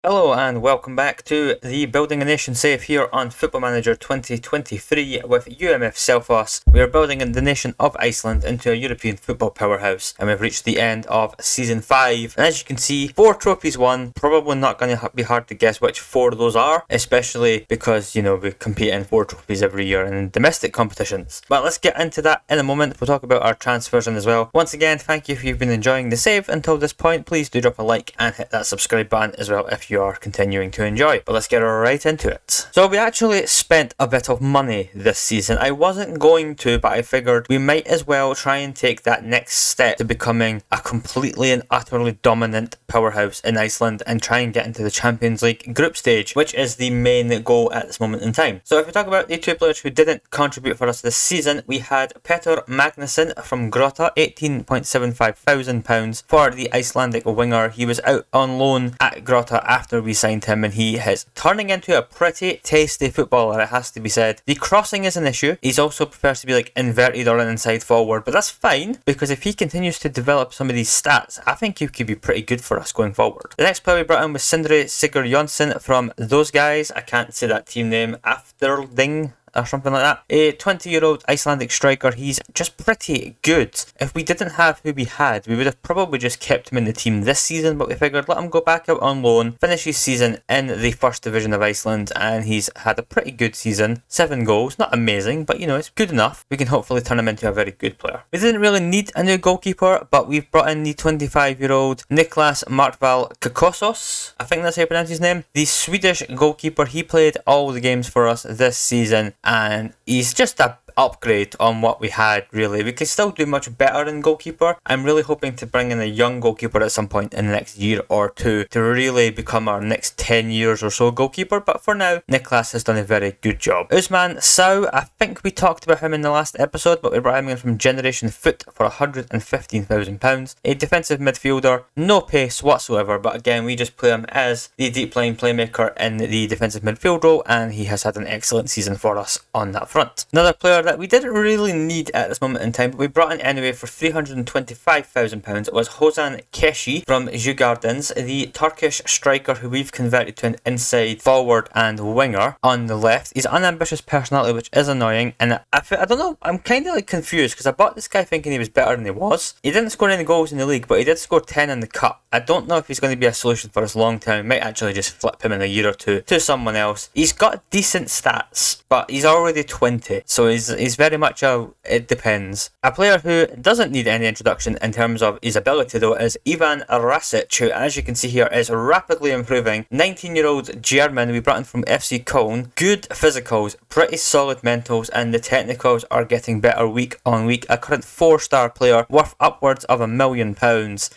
Hello and welcome back to the Building a Nation save here on Football Manager 2023 with UMF Selfoss. We are building the nation of Iceland into a European football powerhouse, and we've reached the end of Season 5. And as you can see, 4 trophies won. Probably not going to be hard to guess which 4 those are, especially because, we compete in 4 trophies every year in domestic competitions. But let's get into that in a moment. We'll talk about our transfers as well. Once again, thank you if you've been enjoying the save until this point. Please do drop a like and hit that subscribe button as well if you are continuing to enjoy. But let's get right into it. So we actually spent a bit of money this season. I wasn't going to, but I figured we might as well try and take that next step to becoming a completely and utterly dominant powerhouse in Iceland and try and get into the Champions League group stage, which is the main goal at this moment in time. So if we talk about the 2 players who didn't contribute for us this season, we had Petter Magnusson from Grota, £18.75 thousand for the Icelandic winger. He was out on loan at Grota after we signed him, and he is turning into a pretty tasty footballer, it has to be said. The crossing is an issue. He's also prefers to be like inverted or an inside forward, but that's fine because if he continues to develop some of these stats, I think he could be pretty good for us going forward. The next player we brought in was Sindri Sigurjónsson from those guys. I can't say that team name. Afterding or something like that. A 20-year-old Icelandic striker. He's just pretty good. If we didn't have who we had, we would have probably just kept him in the team this season, but we figured let him go back out on loan, finish his season in the first division of Iceland, and he's had a pretty good season. 7 goals, not amazing, but it's good enough. We can hopefully turn him into a very good player. We didn't really need a new goalkeeper, but we've brought in the 25-year-old Niklas Martval Kokosos. I think that's how you pronounce his name. The Swedish goalkeeper. He played all the games for us this season, and he's just a upgrade on what we had, really. We could still do much better in goalkeeper. I'm really hoping to bring in a young goalkeeper at some point in the next year or two to really become our next 10 years or so goalkeeper, but for now, Niklas has done a very good job. Usman Sau, I think we talked about him in the last episode, but we brought him in from Generation Foot for £115,000. A defensive midfielder, no pace whatsoever, but again, we just play him as the deep line playmaker in the defensive midfield role, and he has had an excellent season for us on that front. Another player that we didn't really need at this moment in time, but we brought in anyway for £325,000. It was Hozan Keshi from Djurgårdens, the Turkish striker who we've converted to an inside forward and winger on the left. He's unambitious personality, which is annoying, and I don't know, I'm kind of confused because I bought this guy thinking he was better than he was. He didn't score any goals in the league, but he did score 10 in the cup. I don't know if he's going to be a solution for us long term. We might actually just flip him in a year or two to someone else. He's got decent stats, but he's already 20, so he's very much it depends. A player who doesn't need any introduction in terms of his ability though is Ivan Rasic, who as you can see here is rapidly improving. 19-year-old German we brought in from FC Köln. Good physicals, pretty solid mentals, and the technicals are getting better week on week. A current 4-star player worth upwards of £1 million.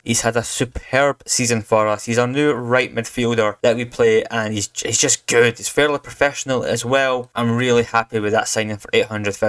He's had a superb season for us. He's our new right midfielder that we play, and he's just good. He's fairly professional as well. I'm really happy with that signing for £800,000.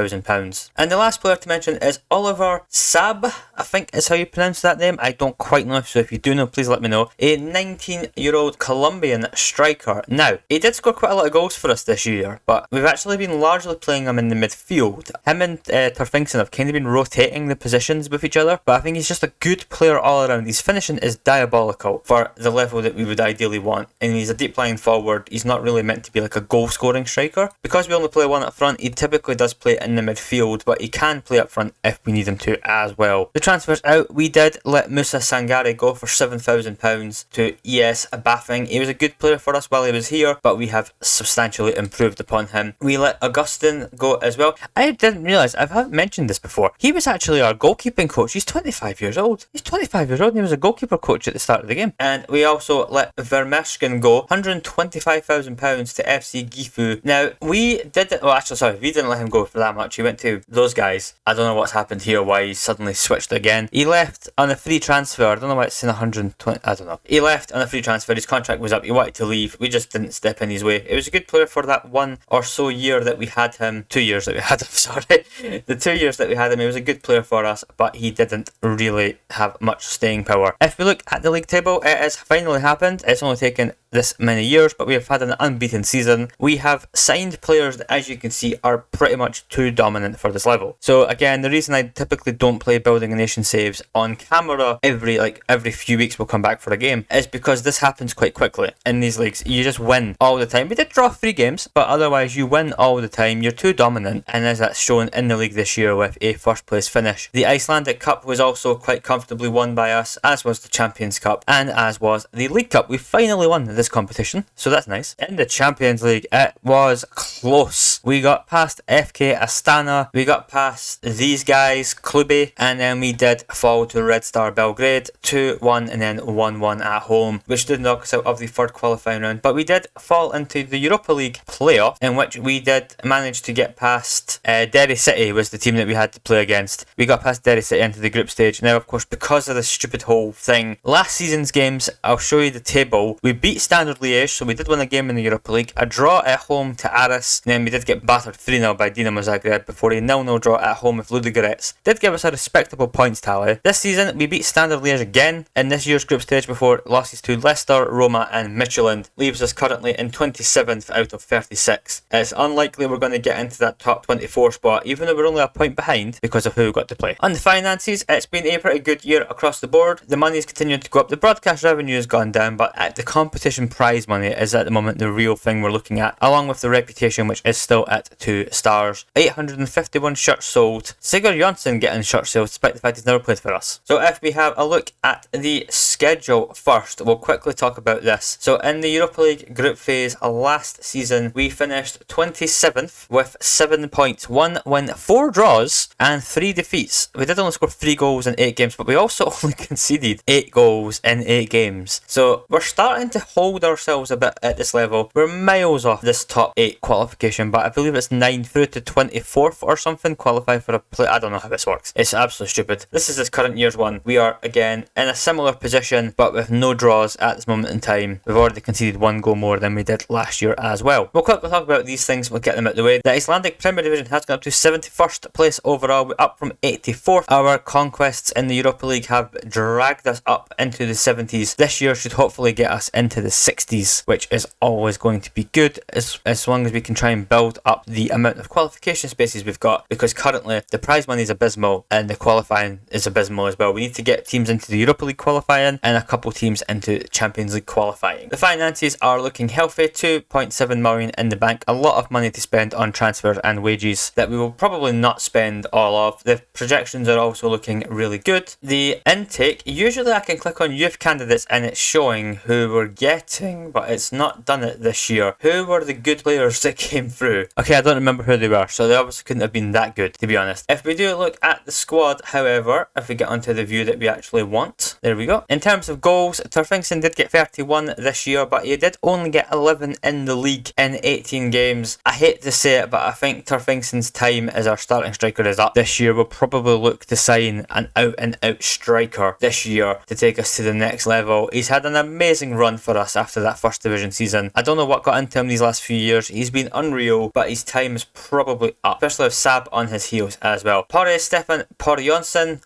And the last player to mention is Oliver Sab, I think is how you pronounce that name. I don't quite know, so if you do know, please let me know. A 19-year-old Colombian striker. Now, he did score quite a lot of goals for us this year, but we've actually been largely playing him in the midfield. Him and Torfingsson have kind of been rotating the positions with each other, but I think he's just a good player all around. His finishing is diabolical for the level that we would ideally want, and he's a deep lying forward. He's not really meant to be like a goal scoring striker. Because we only play one up front, he typically does play in the midfield, but he can play up front if we need him to as well. The transfers out, we did let Musa Sangare go for £7,000 to ES Bafing. He was a good player for us while he was here, but we have substantially improved upon him. We let Augustin go as well. I didn't realise, I haven't mentioned this before, he was actually our goalkeeping coach. He's 25 years old. He's 25 years old and he was a goalkeeper coach at the start of the game. And we also let Vermesken go, £125,000 to FC Gifu. Now, we didn't let him go for that much. He went to those guys. I don't know what's happened here, why he suddenly switched again. He left on a free transfer. I don't know why it's saying 120. I don't know. He left on a free transfer. His contract was up. He wanted to leave. We just didn't step in his way. It was a good player for that 1 or so year that we had him. 2 years that we had him, sorry. The 2 years that we had him, he was a good player for us, but he didn't really have much staying power. If we look at the league table, it has finally happened. It's only taken this many years, but we have had an unbeaten season. We have signed players that, as you can see, are pretty much too dominant for this level. So again, the reason I typically don't play Building a Nation saves on camera every few weeks we'll come back for a game is because this happens quite quickly in these leagues. You just win all the time. We did draw 3 games, but otherwise you win all the time. You're too dominant, and as that's shown in the league this year with a first place finish. The Icelandic Cup was also quite comfortably won by us, as was the Champions Cup, and as was the League Cup. We finally won this competition, so that's nice. In the Champions League, it was close. We got past FK Astana, we got past these guys, Caljw, and then we did fall to Red Star Belgrade 2-1 and then 1-1 at home, which did knock us out of the third qualifying round. But we did fall into the Europa League playoff, in which we did manage to get past Derry City was the team that we had to play against. We got past Derry City into the group stage. Now, of course, because of this stupid whole thing, last season's games, I'll show you the table. We beat Standard Liège, so we did win a game in the Europa League, a draw at home to Aris, and then we did get battered 3-0 by Dinamo Zagreb before a 0-0 draw at home with Ludogorets. Did give us a respectable points tally. This season, we beat Standard Liège again in this year's group stage before losses to Leicester, Roma and Midtjylland. Leaves us currently in 27th out of 36. It's unlikely we're going to get into that top 24 spot, even though we're only a point behind because of who we got to play. On the finances, it's been a pretty good year across the board. The money's continued to go up. The broadcast revenue has gone down, but the competition prize money is at the moment the real thing we're looking at, along with the reputation, which is still at 2 stars. 851 shirts sold. Sigurd Jonsson getting shirt sales despite the fact he's never played for us. So if we have a look at the schedule first, we'll quickly talk about this. So in the Europa League group phase last season, we finished 27th with 7 points, 1 win, 4 draws and 3 defeats. We did only score 3 goals in 8 games, but we also only conceded 8 goals in 8 games. So we're starting to hold ourselves a bit at this level. We're miles off this top 8 qualification, but I believe it's 9 through to 24th or something qualify for a play. I don't know how this works. It's absolutely stupid. This is this current year's one. We are again in a similar position, but with no draws at this moment in time. We've already conceded 1 goal more than we did last year as well. We'll quickly talk about these things. We'll get them out of the way. The Icelandic Premier Division has gone up to 71st place overall, up from 84th. Our conquests in the Europa League have dragged us up into the 70s. This year should hopefully get us into the 60s, which is always going to be good as long as we can try and build up the amount of qualification spaces we've got, because currently the prize money is abysmal and the qualifying is abysmal as well. We need to get teams into the Europa League qualifying and a couple teams into Champions League qualifying. The finances are looking healthy. 2.7 million in the bank. A lot of money to spend on transfers and wages that we will probably not spend all of. The projections are also looking really good. The intake, usually I can click on youth candidates and it's showing who we're getting, but it's not done it this year. Who were the good players that came through? Okay, I don't remember who they were, so they obviously couldn't have been that good, to be honest. If we do look at the squad, however, if we get onto the view that we actually want, there we go. In terms of goals, Turfingsson did get 31 this year, but he did only get 11 in the league in 18 games. I hate to say it, but I think Turfingsson's time as our starting striker is up this year. We'll probably look to sign an out-and-out striker this year to take us to the next level. He's had an amazing run for us after that first division season. I don't know what got into him these last few years. He's been unreal, but his time is probably up, especially with Sab on his heels as well. Stefan Thorjonsson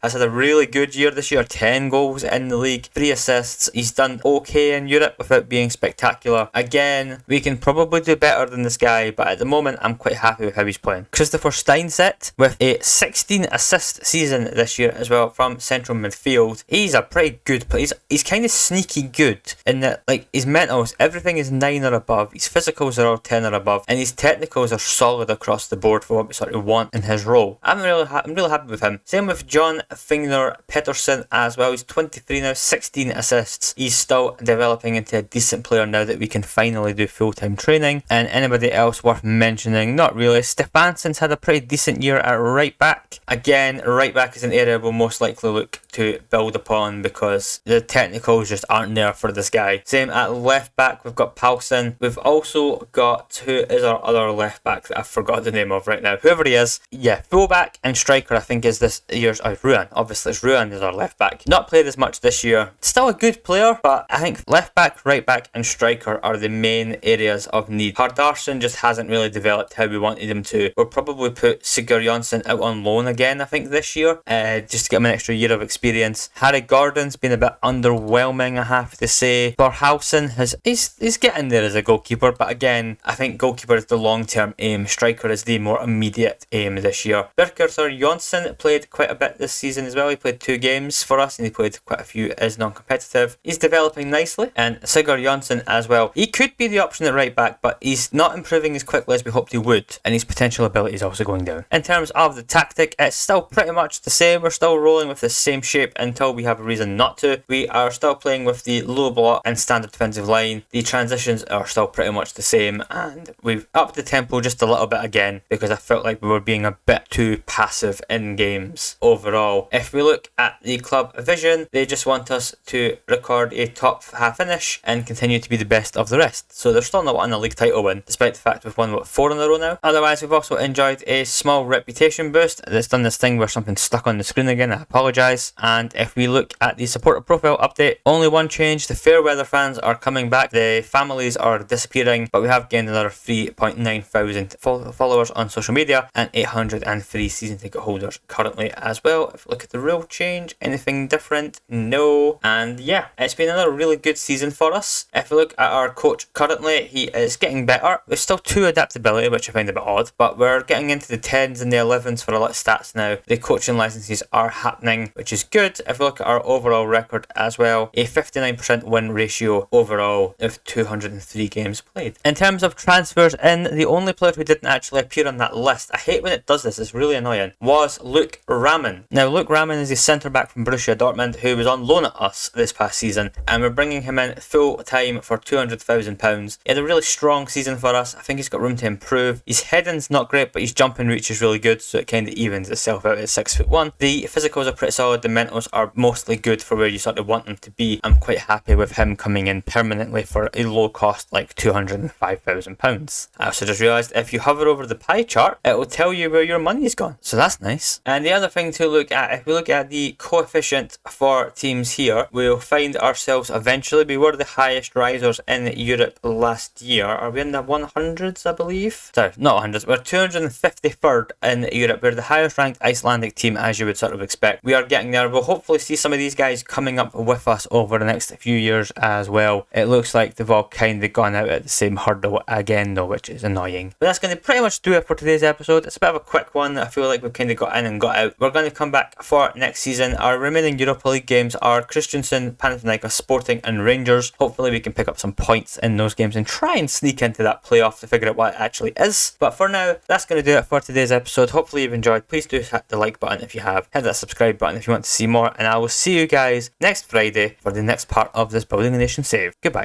has had a really good year this year. 10 goals in the league, 3 assists. He's done okay in Europe without being spectacular. Again, we can probably do better than this guy, but at the moment I'm quite happy with how he's playing. Christopher Steinset with a 16 assist season this year as well from central midfield. He's a pretty good player. He's kind of sneaky good in that, like, his mentals, everything is 9 or above. His physicals are all 10 or above, and his technicals are solid across the board for what we sort of want in his role. I'm really happy with him. Same with John Fingner Pettersson as well. He's 23 now, 16 assists. He's still developing into a decent player now that we can finally do full-time training. And anybody else worth mentioning? Not really. Stefansson's had a pretty decent year at right back. Again, right back is an area we'll most likely look to build upon because the technicals just aren't there for this guy. Same at left back, we've got Paulson. We've also got, who is our other left back that I forgot the name of right now? Whoever he is. Yeah, full back and striker I think is this year's, Ruan. Obviously it's Ruan is our left back. Not played as much this year. Still a good player, but I think left back, right back and striker are the main areas of need. Hardarsson just hasn't really developed how we wanted him to. We'll probably put Sigurd Jonsson out on loan again I think this year, just to get him an extra year of experience. Harry Gordon's been a bit underwhelming I have to say. say Borhausen he's getting there as a goalkeeper, but again, I think goalkeeper is the long-term aim. Striker is the more immediate aim this year. Birkirthur Jonsson played quite a bit this season as well. He played 2 games for us and he played quite a few as non-competitive. He's developing nicely, and Sigurd Jonsson as well. He could be the option at right back, but he's not improving as quickly as we hoped he would, and his potential ability is also going down. In terms of the tactic, it's still pretty much the same. We're still rolling with the same shape until we have a reason not to. We are still playing with the low block and standard defensive line. The transitions are still pretty much the same, and we've upped the tempo just a little bit again because I felt like we were being a bit too passive in games overall. If we look at the club vision, they just want us to record a top half finish and continue to be the best of the rest. So they're still not wanting a league title win, despite the fact we've won 4 in a row now. Otherwise, we've also enjoyed a small reputation boost. It's done this thing where something's stuck on the screen again, I apologise. And if we look at the supporter profile update, only one change: the Fairweather fans are coming back, the families are disappearing, but we have gained another 3.9 thousand followers on social media and 803 season ticket holders currently as well. If we look at the real change, anything different? No. And yeah, it's been another really good season for us. If we look at our coach currently, he is getting better. There's still 2 adaptability, which I find a bit odd, but we're getting into the 10s and the 11s for a lot of stats now. The coaching licenses are happening, which is good. If we look at our overall record as well, a 59% win ratio overall of 203 games played. In terms of transfers in, the only player who didn't actually appear on that list, I hate when it does this, it's really annoying, was Luke Raman. Now, Luke Raman is a centre back from Borussia Dortmund who was on loan at us this past season, and we're bringing him in full time for £200,000. He had a really strong season for us. I think he's got room to improve. His heading's not great, but his jumping reach is really good, so it kind of evens itself out at 6'1". The physicals are pretty solid, the mentals are mostly good for where you sort of want them to be. I'm quite happy with him coming in permanently for a low cost like £205,000. I also just realised if you hover over the pie chart, it will tell you where your money's gone, so that's nice. And the other thing to look at, if we look at the coefficient for teams here, we'll find ourselves eventually, we were the highest risers in Europe last year. Are we in the 100s, I believe? Sorry, not 100s, we're 253rd in Europe. We're the highest ranked Icelandic team, as you would sort of expect. We are getting there. We'll hopefully see some of these guys coming up with us over the next few years as well. It looks like they've all kind of gone out at the same hurdle again though, which is annoying. But that's going to pretty much do it for today's episode. It's a bit of a quick one. I feel like we've kind of got in and got out. We're going to come back for next season. Our remaining Europa League games are Kristiansund, Panathinaikos, Sporting and Rangers. Hopefully we can pick up some points in those games and try and sneak into that playoff to figure out what it actually is. But for now, that's going to do it for today's episode. Hopefully you've enjoyed. Please do hit the like button if you have. Hit that subscribe button if you want to see more. And I will see you guys next Friday for the next part of this Building a Nation save. Goodbye.